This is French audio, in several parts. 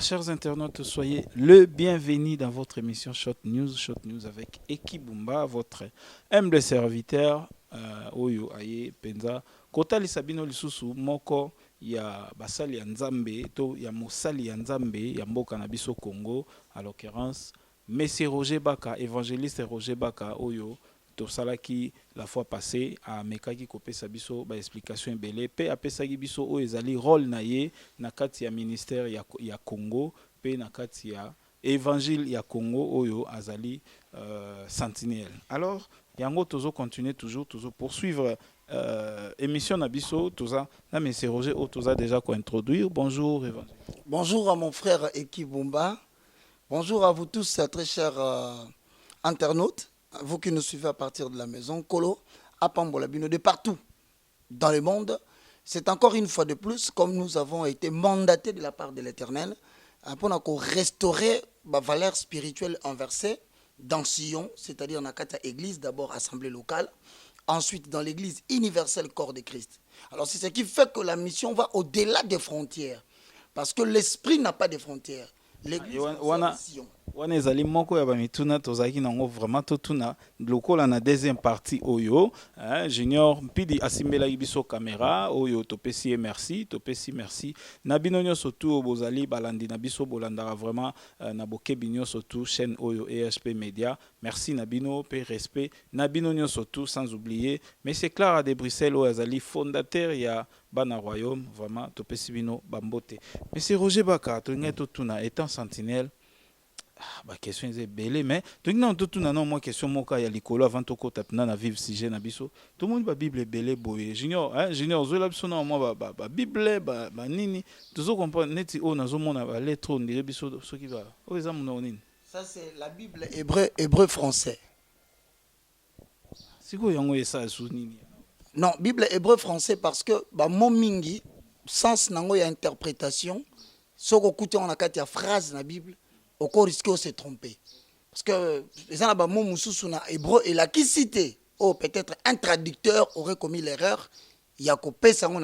Chers internautes, soyez le bienvenu dans votre émission Shot News avec Eki Bumba, votre humble serviteur, Oyo Aye Penza. Kota Lisabino Lisusu, Moko, ya Basali Nzambe, to ya Mosali Nzambe, ya Mboka Nabiso Congo, à l'occurrence, Messie Roger Baka, évangéliste Roger Baka, Oyo, tosalaki la fois passée à mekaki kopesa biso ba explication belé pe apesaki biso o ezali rôle na ye na kati ya ministère ya Congo pe na kati ya évangile ya Congo oyo azali sentinelle. Alors yango tozo continuer toujours poursuivre émission na biso toza na monsieur Roger o toza déjà ko introduire. Bonjour évangile. Bonjour à mon frère Eki Bumba. Bonjour à vous tous très chers internautes. Vous qui nous suivez à partir de la maison, Kolo, à Pambolabino, de partout dans le monde, c'est encore une fois de plus, comme nous avons été mandatés de la part de l'Éternel, pour restaurer la valeur spirituelle inversée dans Sion, c'est-à-dire dans la église, d'abord assemblée locale, ensuite dans l'église universelle corps de Christ. Alors c'est ce qui fait que la mission va au-delà des frontières, parce que l'esprit n'a pas de frontières. L'église Sion. Wana ezali moko ya bamituna tozaki nango vraiment totuna lokola na deuxième partie oyo Junior mpidi asimbela biso caméra oyo topesi merci na bino nyonso tu bozali balandi na biso bolandaka vraiment na bokebi nyonso tu chaîne oyo EHP Media. Merci na bino pe respect na bino nyonso tu, sans oublier monsieur Clara de Bruxelles oyo azali fondateur ya Bana Royaume. Vraiment topesi bino bambote. Monsieur Roger Baka tolinga totuna étant sentinelle. Bah question est belle mais donc non tout na non moi question moka ya likolo avant to ko tapina na vivre sujet na biso tout le monde ba bible belé boye junior junior zo la biso na moi ba bible ba nini toujours comprendre neti o na zo mona ba lettre on dirait biso ce qui va o exam na nini ça c'est la bible hébreu français siko yango esa su nini non bible hébreu français parce que ba mo mingi sens nango ya interprétation soko kuta on a kati ya phrase na bible au corps risque de se tromper. Parce que les gens là-bas, hébreu et la qui cité, oh peut-être un traducteur aurait commis l'erreur. Il y a coupé ça on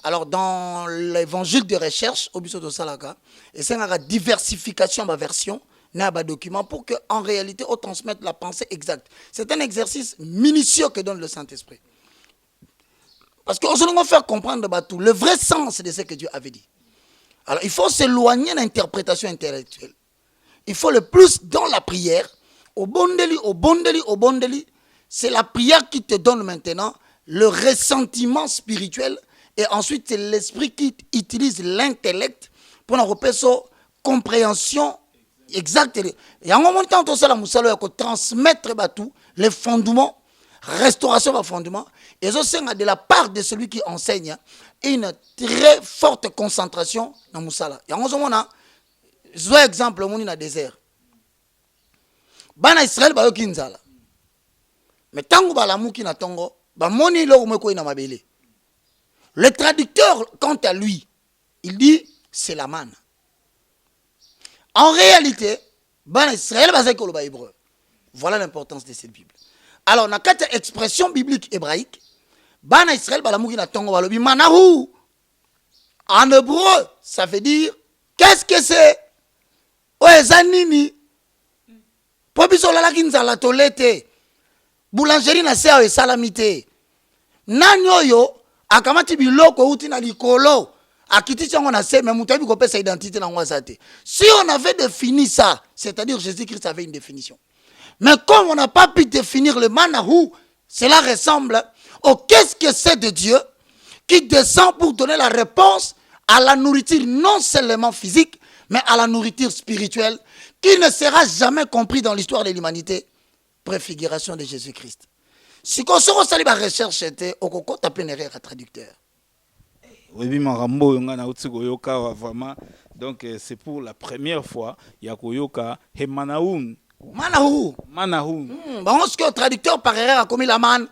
alors dans l'évangile de recherche, au biso de Salaka, et c'est une diversification de la version, n'a pas document pour que en réalité on transmette la pensée exacte. C'est un exercice minutieux que donne le Saint-Esprit. Parce qu'on va faire comprendre tout le vrai sens de ce que Dieu avait dit. Alors, il faut s'éloigner de l'interprétation intellectuelle. Il faut le plus dans la prière. Au bondeli. C'est la prière qui te donne maintenant le ressentiment spirituel. Et ensuite, c'est l'esprit qui utilise l'intellect pour nous repérer sa compréhension exacte. Et en même temps, il faut transmettre tout, les fondements, restauration des fondements. Et ça, de la part de celui qui enseigne, une très forte concentration dans Moussala. Il y a un exemple dans le désert. Bana Israël ba yokinzala. Mais tango ba la muki na tongo, ba moni lo umeko ina mabele. Le traducteur quant à lui, il dit c'est la manne. En réalité, Bana Israël ba zeko lo ba hébreu. Voilà l'importance de cette Bible. Alors, dans cette expression biblique hébraïque, Bana Israël balamuki na tongo balobi manahu. En hébreu, ça veut dire qu'est-ce que c'est? Oezanini. Pobiso la kinzala tolete. Boulangerie na seo e salamité. Nanyoyo akamati biloko uti na likolo. Akiti chango na se mais mutabi ko pesa identité na ngwa zate. Si on avait défini ça, c'est-à-dire Jésus-Christ avait une définition. Mais comme on n'a pas pu définir le manahu, cela ressemble au qu'est-ce que c'est de Dieu qui descend pour donner la réponse à la nourriture non seulement physique, mais à la nourriture spirituelle qui ne sera jamais compris dans l'histoire de l'humanité. Préfiguration de Jésus-Christ. Si on se salue la recherche, c'était au coco taper un traducteur. Oui, Marambo, vraiment. Donc c'est pour la première fois, Yakoyoka Hemanaoun. Manahu. Parce que le traducteur par erreur a commis la manne.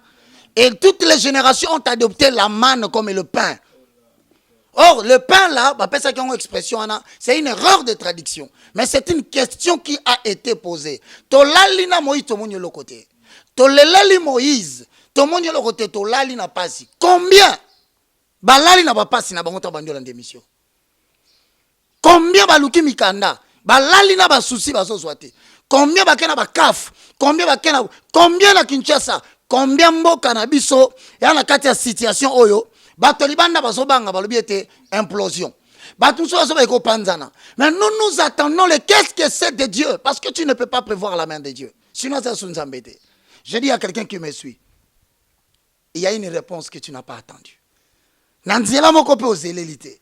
Et toutes les générations ont adopté la manne comme le pain. Or, le pain là, c'est une erreur de traduction. Mais c'est une question qui a été posée. Tolalina Moïse, tomonyo le côté. Tolelali Moïse, tomonyo le côté, tolali na pasi. Combien? Balali na pas si na bango ta bandio la démission. Combien baluki mikanda, balali na basusi bazozwa te. Combien bakena bakaf, combien bakena, combien na Kinshasa, combien mboka na biso ya na kati ya situation oyo, bato libanda bazobanga balobi ete implosion. Bato so ba ko panzana. Mais nous attendons le qu'est-ce que c'est de Dieu parce que tu ne peux pas prévoir la main de Dieu. Sinon ça s'embêter. Je dis à quelqu'un qui me suit. Il y a une réponse que tu n'as pas attendue. Nanzela moko pe ozelelité.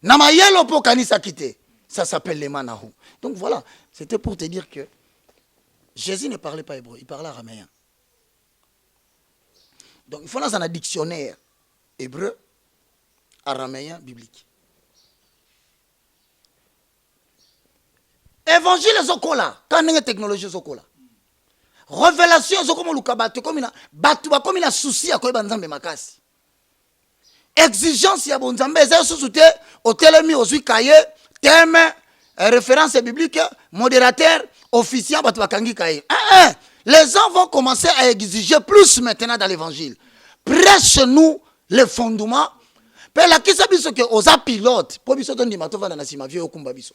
Na mayelo po kanisa kité. Ça s'appelle les manahu. Donc voilà, c'était pour te dire que Jésus ne parlait pas hébreu, il parlait araméen. Donc il faut dans un dictionnaire hébreu, araméen, biblique. Évangile zokola, quand il y a technologie zokola. Révélation zokomo lukabatu comme ina batu ba comme ina souci à quoi banzambe makasi. Exigence ya bonzambe za susute hotelemi ozui kaye thème référence biblique modérateur officiant batu bakangi kaye. Les gens vont commencer à exiger plus maintenant dans l'évangile. Prêche-nous les fondements. Pe la kisa biso ke oza pilote, po biso tondi matova na sima vie okumba biso.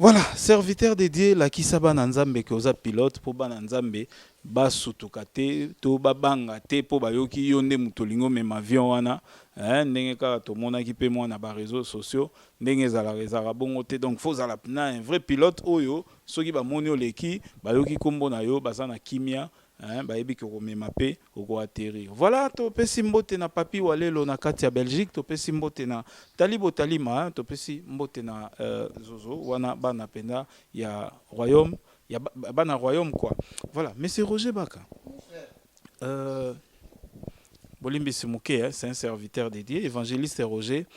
Voilà, serviteur dédié la kisaba nanzambe ke oza pilote po ba nanzambe ba sutuka te to ba banga te po ba yoki yonde mutolingo mema avion wana ndenge kaka to mona ki pe mwana ba réseaux sociaux ndenge ezala bongo te donc faut zala na un vrai pilote oyo soki ba moni oleki ba yoki kombo na yo baza na kimia bayebi ke komema pe oko atterrir. Voilà, to pesi mbote na papi walelo na kati ya Belgique, to pesi mbote na talibo talima, to pesi mbote na zozo wana bana penda ya royaume, ya bana royaume quoi. Voilà, monsieur Roger Baka. Bolimbi Simouké, c'est un serviteur dédié, évangéliste Roger.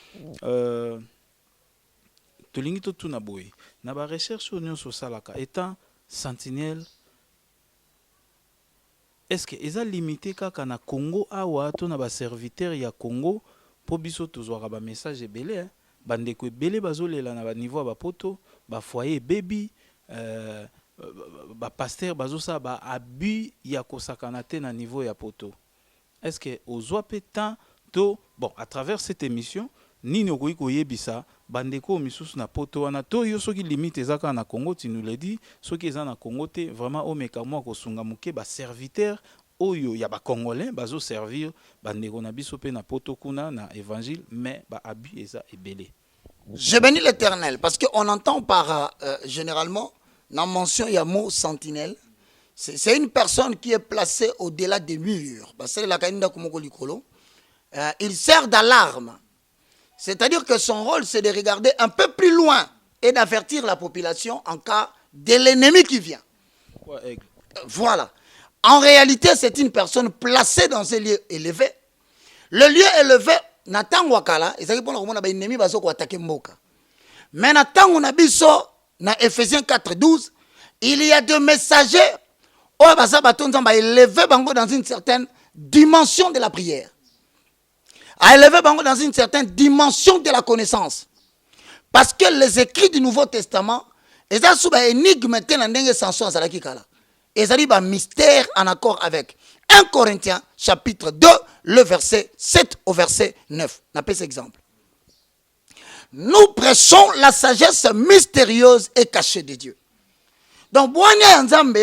Tolingi to tuna boy. Na ba recherche union sosalaka étant sentinelle. Est-ce que ils ont limité kaka na Congo awa to na ba serviteur ya Congo po biso tozwaka ba message ebele bandeko ebele bazolela na ba niveau ba poto ba foyer baby ba pasteur bazosa ba abus ya kosakana te na niveau ya poto. Est-ce que ozwa pe temps to bon à travers cette émission nini okoki koyebisa bandeko misusu na poto wana to yo soki limite ezaka na Congo tu nous le dis soki eza na Congo te vraiment o mekamo ko sunga muke ba serviteur oyo ya ba congolais bazo servir bandeko na biso pe na poto kuna na évangile mais ba abus eza ebele. Je bénis l'Éternel parce que on entend par généralement dans mention il y a mot sentinelle. C'est une personne qui est placée au-delà des murs. Il sert d'alarme. C'est-à-dire que son rôle, c'est de regarder un peu plus loin et d'avertir la population en cas de l'ennemi qui vient. Voilà. En réalité, c'est une personne placée dans un lieu élevé. Le lieu élevé, Nathan Wakala, et ça répond à l'ennemi qui va attaquer Moka. Mais Nathan, on a vu ça dans Ephésiens 4:12. Il y a deux messagers qui ont élevé dans une certaine dimension de la prière. À élever dans une certaine dimension de la connaissance. Parce que les écrits du Nouveau Testament, ils ont une énigme et un mystère en accord avec 1 Corinthiens chapitre 2, le verset 7 au verset 9. On appelle cet exemple. Nous prêchons la sagesse mystérieuse et cachée de Dieu. Donc, Boanya Nzambe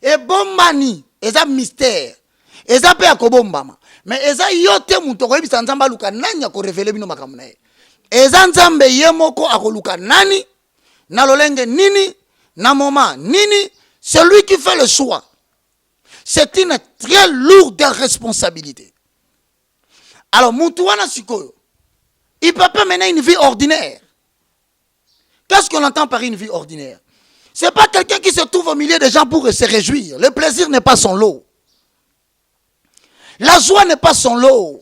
et Bombani, et un mystère, et ça peut être mais eza yote muto ko ebisa nzamba luka nani ko révéler bino makambo na ye eza nzambe ye moko akoluka nani na lolenge nini na moment nini celui qui fait le choix. C'est une très lourde responsabilité. Alors mutu wana sikoyo il peut pas mener une vie ordinaire. Qu'est-ce qu'on entend par une vie ordinaire? C'est pas quelqu'un qui se trouve au milieu des gens pour se réjouir. Le plaisir n'est pas son lot. La joie n'est pas son lot.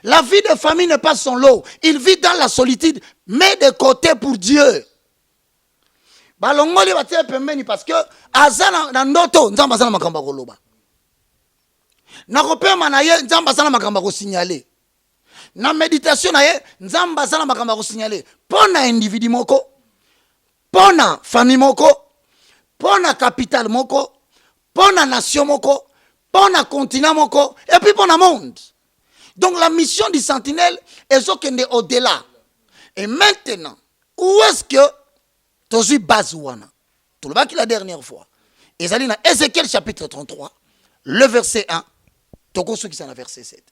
La vie de famille n'est pas son lot. Il vit dans la solitude, mais de côté pour Dieu. Balongoli batie pembeni parce que azana na ndoto nzamba sana makamba koloba. Na kopema na ye nzamba sana makamba ko signaler. Na méditation na ye nzamba sana makamba ko signaler. Pona individu moko, pona famille moko, pona capital moko, pona nation moko. Pour un continent moko et puis pour un monde. Donc la mission du sentinelle est au-delà. Et maintenant, où est-ce que tu as base wana? Tout le bas qui la dernière fois. Ezali na Ézéchiel chapitre 33, le verset 1. Toko ceux qui sont à verset 7.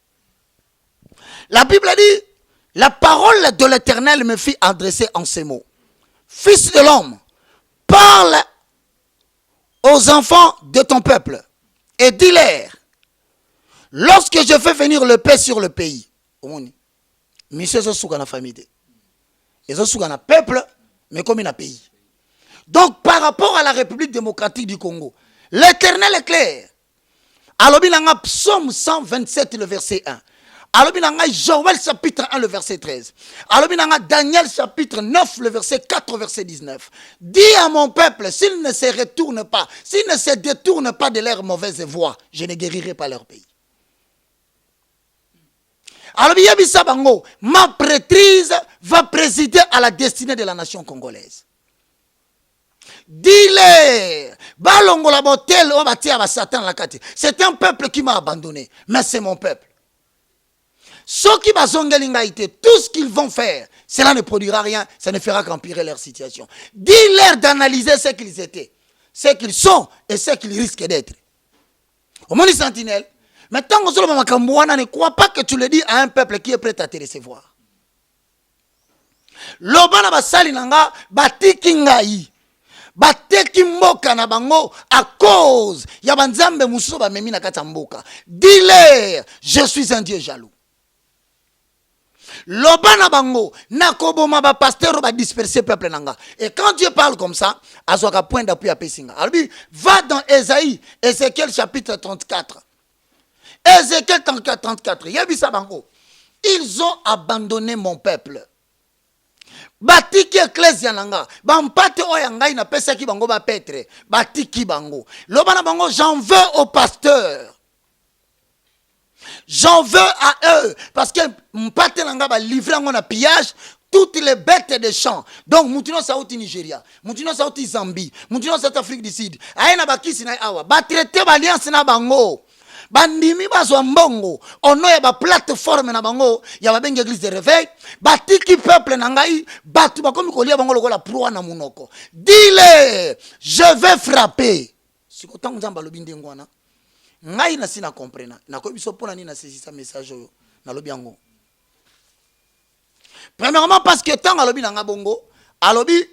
La Bible a dit, la parole de l'Éternel me fit adresser en ces mots. Fils de l'homme, parle aux enfants de ton peuple et dis-leur, lorsque je fais venir le paix sur le pays, monsieur Zosouga na famille, et Zosouga na peuple, mais comme un pays. Donc par rapport à la République démocratique du Congo, l'Éternel est clair. Alobi nanga Psaume 127 le verset 1. Alobi nanga Joël chapitre 1 le verset 13. Alobi nanga Daniel chapitre 9 le verset 4 verset 19. Dis à mon peuple, s'ils ne se retournent pas, s'ils ne se détournent pas de leurs mauvaises voies, je ne guérirai pas leur pays. Alobi yebisa bango, ma prêtrise va présider à la destinée de la nation congolaise. Dis-les, c'est un peuple qui m'a abandonné, mais c'est mon peuple. Ceux qui tout ce qu'ils vont faire, cela ne produira rien, ça ne fera qu'empirer leur situation. Dis-leur d'analyser ce qu'ils étaient, ce qu'ils sont et ce qu'ils risquent d'être. Au monde sentinelle, maintenant, ne crois pas que tu le dis à un peuple qui est prêt à te recevoir. Lobana basali nanga batiki ngai. Bateki mboka na bango à cause ya banzambe mususu ba memi na kati mboka. Dis-leur, je suis un Dieu jaloux. Lobana bango nakoboma ba pasteur ba disperser peuple nanga. Et quand Dieu parle comme ça, azoka point d'appui à pesinga. Alors va dans Ézéchiel chapitre 34. Ézéchiel 34. Yebisa bango. Ils ont abandonné mon peuple. Batiki ecclesia nanga bampate oya ngai na pesa ki bango ba petre batiki bango lobana bango j'en veux aux pasteurs, j'en veux à eux parce que mpate nanga ba livrer ngo na pillage toutes les bêtes de champs. Donc mutino sauti Nigeria, mutino sauti Zambie, mutino sauti Afrique du Sud aina bakisi na awa ba traiter ba alliance na bango bandimi bazwa mbongo ono ya ba plateforme na bango ya ba bengi église de réveil batiki peuple na ngai batu bakomi kolia bango lokola proa na munoko. Dis-le, je vais frapper. Sikotango nzamba lobi ndengo wana ngai na sina comprendre na ko biso pona ni na saisir message oyo na lobi yango. Premièrement parce que tant alobi na bongo alobi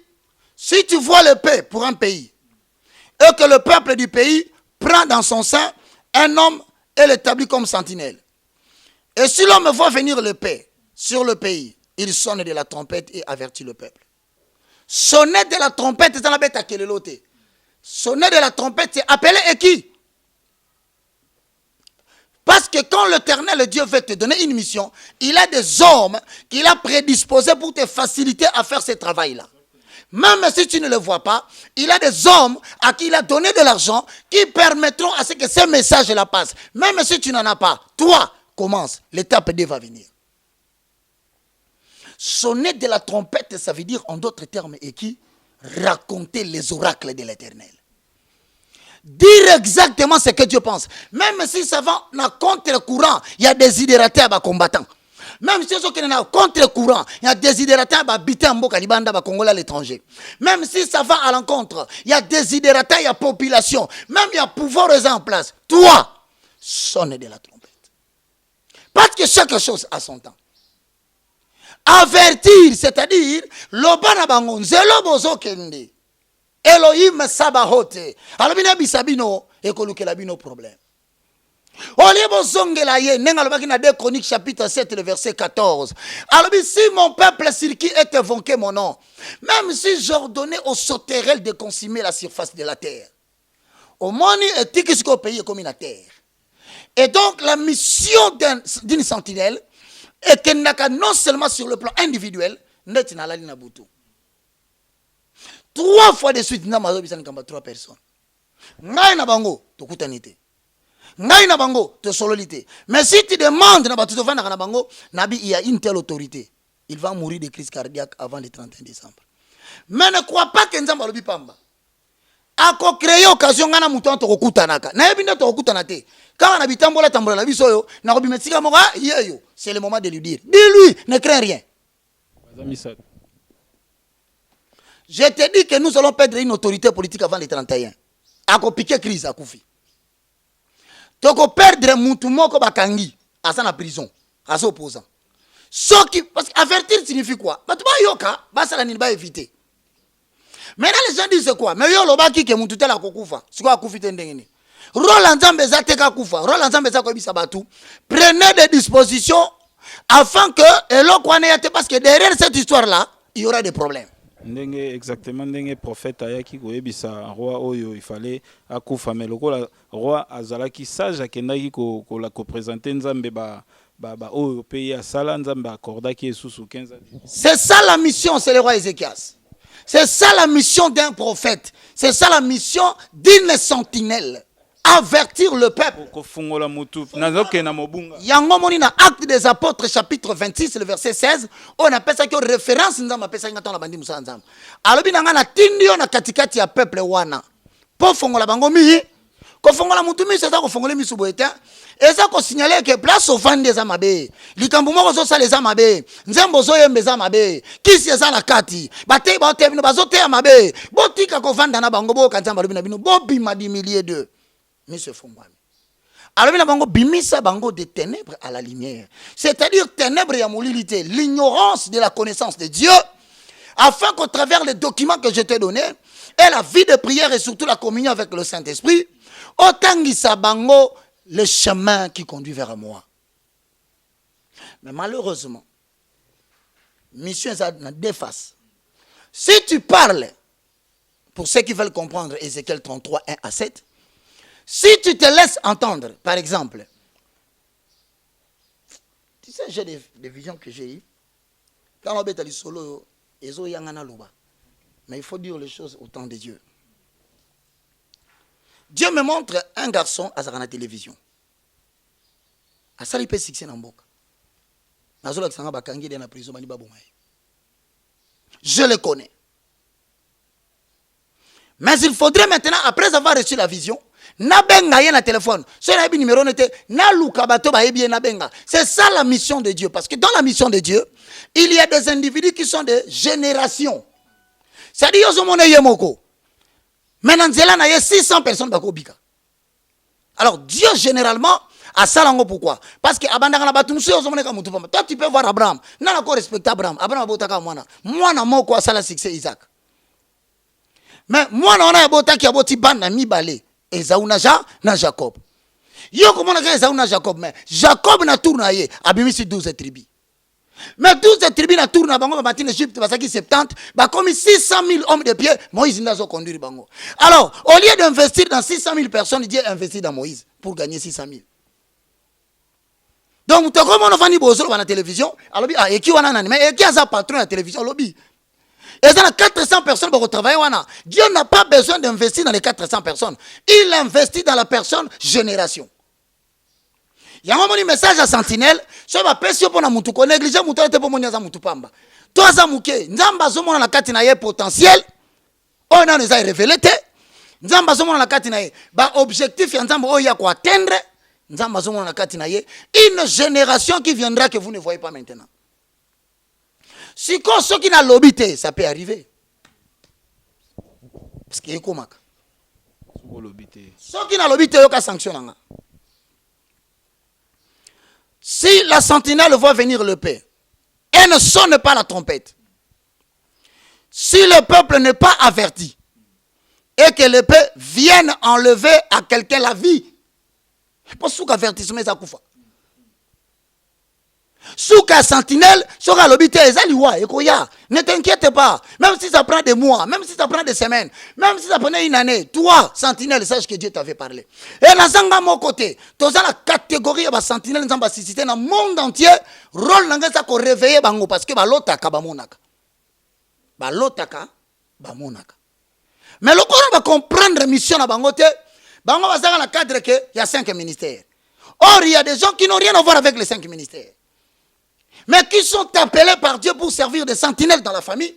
si tu vois le paix pour un pays et que le peuple du pays prend dans son sein un homme est établi comme sentinelle. Et si l'homme voit venir le paix sur le pays, il sonne de la trompette et avertit le peuple. Sonner de la trompette, c'est la bête à quel lote. Sonner de la trompette, c'est appeler et qui? Parce que quand l'Éternel Dieu veut te donner une mission, il a des hommes qu'il a prédisposés pour te faciliter à faire ce travail-là. Même si tu ne le vois pas, il a des hommes à qui il a donné de l'argent qui permettront à ce que ce message-là passe. Même si tu n'en as pas, toi, commence. L'étape 2 va venir. Sonner de la trompette, ça veut dire en d'autres termes, et qui? Raconter les oracles de l'Éternel. Dire exactement ce que Dieu pense. Même si ça va en contre-courant, il y a des idérateurs à combattants. Même si c'est contre-courant, il y a des idérateurs qui habitent en Boka Libanda, Congolais à l'étranger. Même si ça va à l'encontre, il y a des idérateurs, il y a population. Même il y a pouvoir en place. Toi, sonne de la trompette. Parce que chaque chose a son temps. Avertir, c'est-à-dire, l'obana bangon, zelo bozo kende. Elohim sabahote. Alors, bina bisabino, ekoluke la bino problème. Oliebo zongela ye nenga lobaki na 2 Chroniques chapitre 7 le verset 14. Alors si mon peuple sur qui est évoqué mon nom, même si j'ordonnais aux sauterelles de consumer la surface de la terre, au monde est jusqu'au pays comme une terre. Et donc la mission d'une sentinelle est qu'elle n'a qu'à non seulement sur le plan individuel, net na la lina butu. 3 fois de suite na mazo bisani kamba 3 personnes. Ngai na bango to kutanite. Ngai na bango te sololité. Mais si tu demandes na batu to vanda na bango, nabi il y a une telle autorité, il va mourir de crise cardiaque avant le 31 décembre. Mais ne crois pas que nzamba lobi pamba. Ako créer occasion ngana muto to kokutanaka. Na yebinda to kokutanate. Quand on habite tambola na biso yo, na robi metika mo yeyo, c'est le moment de lui dire. Dis-lui, ne crains rien. Je te dis que nous allons perdre une autorité politique avant les 31. A piquer crise à Koufi. Toko perdre Moutoumoko Bakangi à sa prison, à son opposant. Parce qu'avertir signifie quoi? Bah tu vas yoka, bah ça n'a pas éviter. Maintenant les gens disent quoi? Mais yo lobaki ke Moutouté la kokoufa. C'est quoi Koufi tendengeni? Roland Zambeza teka koufa. Roland Zambeza ko bisa batu. Prenez des dispositions afin que parce que derrière cette histoire là, il y aura des problèmes. Ndenge exactement ndenge prophète ayaki koyebisa roi oyo il fallait akufa mais lokola roi azalaki sage akendaki ko la présenter nzambe ba oyo pays à sala nzambe accordaki esusu 15 ans. C'est ça la mission, c'est le roi Ézéchias. C'est ça la mission d'un prophète. C'est ça la mission d'une sentinelle. Avertir le peuple. Yango moni na Acte des Apôtres chapitre 26 le verset 16 on appelle ça que référence nzamba pesa ngata na bandi musa nzamba. Alobi nanga na tindio na katikati ya peuple wana. Po fongola bango mi ko fongola mutu mi c'est ça ko fongola mi suboeta. Et ça ko signaler que place au fande za mabe. Likambo moko zo sala za mabe. Nzembo zo yembe za mabe. Kisi za na kati. Bate ba te bino bazote ya mabe. Botika ko vanda na bango bo kanzamba lobi na bino bobi madi milliers de Monsieur Fongwami. Alors, il y a bimisa bango de ténèbres à la lumière. C'est-à-dire ténèbres et amolilité, l'ignorance de la connaissance de Dieu, afin qu'au travers les documents que je t'ai donnés, et la vie de prière et surtout la communion avec le Saint-Esprit, autant qu'il bango le chemin qui conduit vers moi. Mais malheureusement, mission est dans deux faces. Si tu parles, pour ceux qui veulent comprendre Ézéchiel 33, 1 à 7, si tu te laisses entendre, par exemple, tu sais, j'ai des visions que j'ai eues. Quand on est solo, mais il faut dire les choses au temps de Dieu. Dieu me montre un garçon à la télévision. À ça, il peut succès dans le je le connais. Mais il faudrait maintenant, après avoir reçu la vision, nabenga yé na téléphone. Ce numéro n'était na lukabato ba ebie nabenga. C'est ça la mission de Dieu. Parce que dans la mission de Dieu, il y a des individus qui sont de génération. C'est-à-dire yozo mona yemoko. Maintenant zela na yé 600 personnes bako bika. Alors Dieu généralement a ça lango pourquoi? Parce que abandanga na batu musu yozo mona ka mutu pamba. Toi tu peux voir Abraham. Nana ko respecter Abraham. Abraham abotaka mwana. Mwana moko asala succès Isaac. Mais moi, on a un botin qui a botti ban na mibale. Esaú na Jacob. Yo comment on a Esaú na Jacob mais Jacob na tournaye abimisi 12 tribus. Mais 12 tribus na tourna bango ba matin Égypte ba saki 70 ba comme 600 000 hommes de pied Moïse n'a zo conduire bango. Alors, au lieu d'investir dans 600 000 personnes, Dieu investit dans Moïse pour gagner 600 000. Donc, tu comment on va ni bozo na télévision, alors ah et qui wana na mais et qui a sa patron à télévision lobby. Et dans les 400 personnes pour travailler, Dieu n'a pas besoin d'investir dans les 400 personnes. Il investit dans la personne génération. Il y a un message à Sentinelle. Je vais passer pour nous négliger pour nous pamba. Toi ça mouké, nzamba zomo na kati na ye potentiel. On a déjà révélé te. Nzamba zomo na kati na ye ba objectif ya nzamba o ya ko atteindre. Nzamba zomo na kati na ye une génération qui viendra que vous ne voyez pas maintenant. Si ce qui n'a l'obité, ça peut arriver. Parce qu'il y a comment? Ce qui n'a l'obité, il y a sanction. Si la sentinelle voit venir le paix, elle ne sonne pas la trompette. Si le peuple n'est pas averti et que le paix vienne enlever à quelqu'un la vie, pas sous qu'avertissement ça koufa. Souka sentinelle, sera l'obité, ne t'inquiète pas, même si ça prend des mois, même si ça prend des semaines, même si ça prenait une année, toi, sentinelle, sache que Dieu t'avait parlé. Et dans zanga mon côté, dans la catégorie de sentinelle, dans le monde entier, rôle dans ça qu'on réveille bango parce que balotaka bamonaka. Balotaka bamonaka. Mais le corps va comprendre la mission à bangote, bango va dans le cadre que il y a 5 ministères. Or, il y a des gens qui n'ont rien à voir avec les 5 ministères. Mais qui sont appelés par Dieu pour servir de sentinelles dans la famille,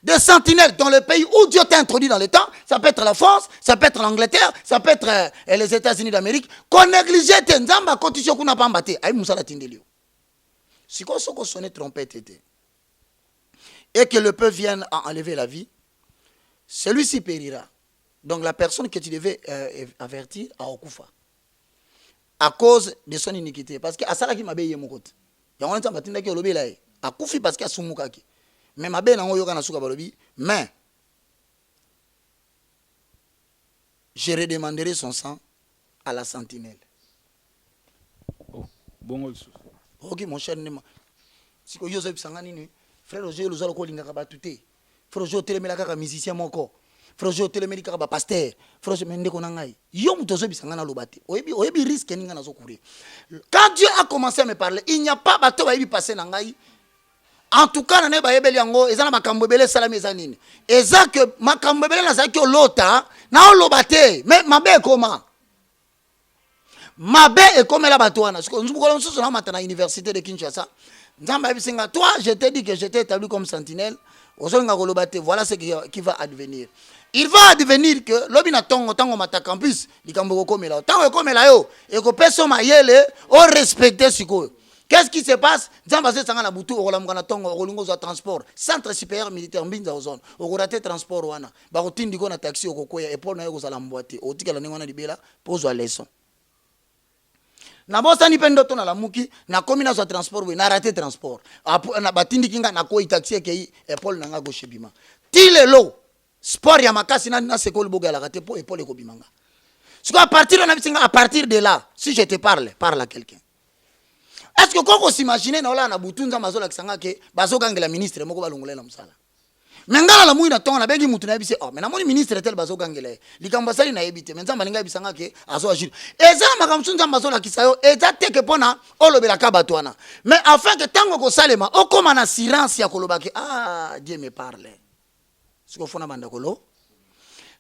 des sentinelles dans le pays où Dieu t'a introduit dans le temps. Ça peut être la France, ça peut être l'Angleterre, ça peut être les États-Unis d'Amérique. Qu'on négligeait tes nzamba constitution qu'on n'a pas mbatté. Aïe moussa la tindelio. Si qu'on sonne trompette était. et que le peuple vienne à enlever la vie, celui-ci périra. Donc la personne que tu devais avertir a okufa à cause de son iniquité. Parce que asala ki mabe yemo kote. Ya wana tamba tinda ki olobi la e. Akufi parce que asumuka ki. Mais mabe na ngoyo kana suka balobi, mais je redemanderai son sang à la sentinelle. Oh, bon ok mon cher Nema. Si ko yozo bisanga nini, frère Roger lozalo ko linga ba tuté. Frère Roger telemela kaka musicien moko. Frère Roger telemeli kaka ba pasteur. Frère Roger mende ko nangai. Yo mutozo bisanga na lobate. Oyebi risque ninga na zo courir. Quand Dieu a commencé à me parler, il n'y a pas bateau ba yebi passer nangai. En tout cas, na ba yebeli yango, ezana makambo bele salami ezanini. Eza que makambo bele na zaki lota, na lobate, mais mabe comment? Mabe et comme la batouana. Parce que nous sommes à l'université de Kinshasa. Toi, je t'ai dit que j'étais établi comme sentinelle. Voilà ce qui va advenir. Il va advenir que l'obina tongo tango mata campus, likambo komela. Tango komela yo, et que personne mayele o respecter siko. Qu'est-ce qui se passe? Zambase sanga na butu okola mkana tongo okolungo za transport, centre supérieur militaire mbinza ozone. Okorate transport wana. Ba kotindi ko na taxi okokoya épaule na yo kozala mbwate. Otikala ningo na libela pozo leçon. Na bosa ni pendo to na lamuki na komi na zo transport we na raté transport na batindi kinga na ko taxi ke épaule nanga go shebima tilelo sport ya makasi na sekol boga la raté po épaule ko bimanga. Parce qu'à partir on a bisinga à partir de là si je te parle à quelqu'un. Est-ce que koko s'imaginer na ola na butunza mazola kisanga ke bazogangela ministre moko balongolela musala. Mengala la mouina tonga na bengi mutu na yebise oh mais na moni ministre tel bazo gangele likambo sali na yebite menza malinga bisanga ke azo agir eza makamsu nzamba zo la kisayo eza teke pona olobela ka batwana mais afin que tango ko salema okoma na silence ya koloba ke ah Dieu me parle ce qu'on fona banda kolo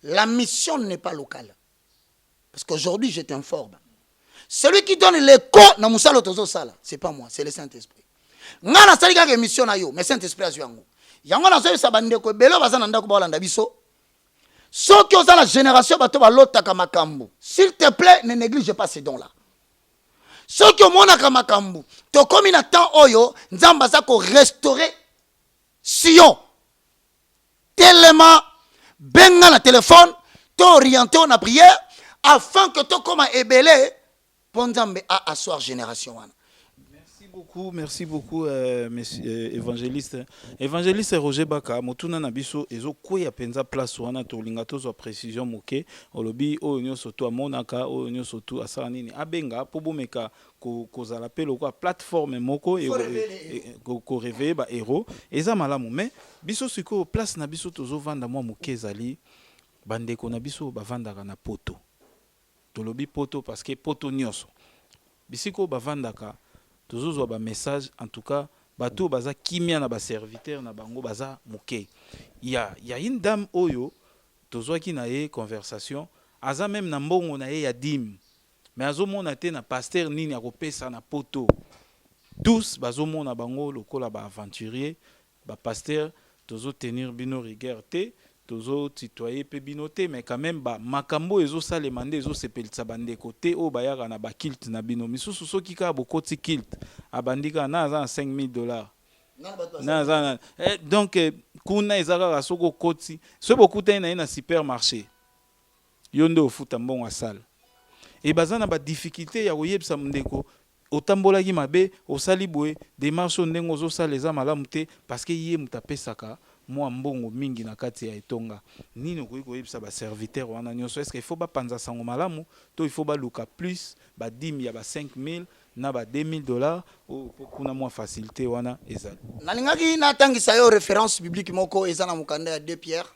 la mission n'est pas locale parce qu'aujourd'hui je t'informe celui qui donne l'écho na musalo tozo sala c'est pas moi c'est le Saint-Esprit ngana sali ka mission na yo mais Saint-Esprit azu yango yango na so bande ko belo bazana ndako balanda biso soki oza la génération bato balotaka makambo s'il te plaît ne néglige pas ces dons là soki omonaka makambo to komi na temps oyo nzamba za ko restaurer Sion tellement benga na téléphone to orienté na prière afin que to koma ebele pour nzambe a asseoir génération wana. Merci beaucoup, monsieur évangéliste. Évangéliste Roger Baka, motuna na biso ezo koya penza place wana to lingato zo précision moke, olobi o nyo soto amonaka o nyo soto asala nini abenga po bomeka ko zala pelo ko plateforme moko ko réveiller ba héros eza malamu mais biso siko place na biso tozo vanda mwa moke ezali bandeko na biso bavandaka na poto. Tolobi poto parce que poto nyoso. Bisiko bavandaka toujours ba message en tout cas bato baza kimia na ba serviteur na bango baza moke il y a une dame oyo toujours qui na ye conversation aza même na mbongo na ye ya dim mais azomona te na pasteur nini akopesa na poto tous bazomona bango lokola ba aventurier ba pasteur toujours tenir bino rigueur te toujours tutoyer pe binoté mais quand même ba makambo ezo salema nde ezo sepelisa bandeko te o bayaka na ba kilt na bino misusu soki ka bokoti kilt abandika na za $5,000 na za donc kuna ezaka soko koti so bokuta na supermarché yondo ofuta mbongo asala et bazana ba difficulté ya koyebisa ndeko otambolaki mabe osali boye démarche ndengo zo sala eza malamu te parce que yé mutapesaka moi mbongo mingi na kati ya etonga nini okoki koyebisa ba serviteur wana nyonso est-ce qu'il faut ba panza sango malamu to il faut ba luka plus ba 10 ya ba 5,000 na ba $2,000 o kuna moi facilité wana ezali nalingaki natangisa yo référence biblique moko eza na mukanda ya 2 Pierre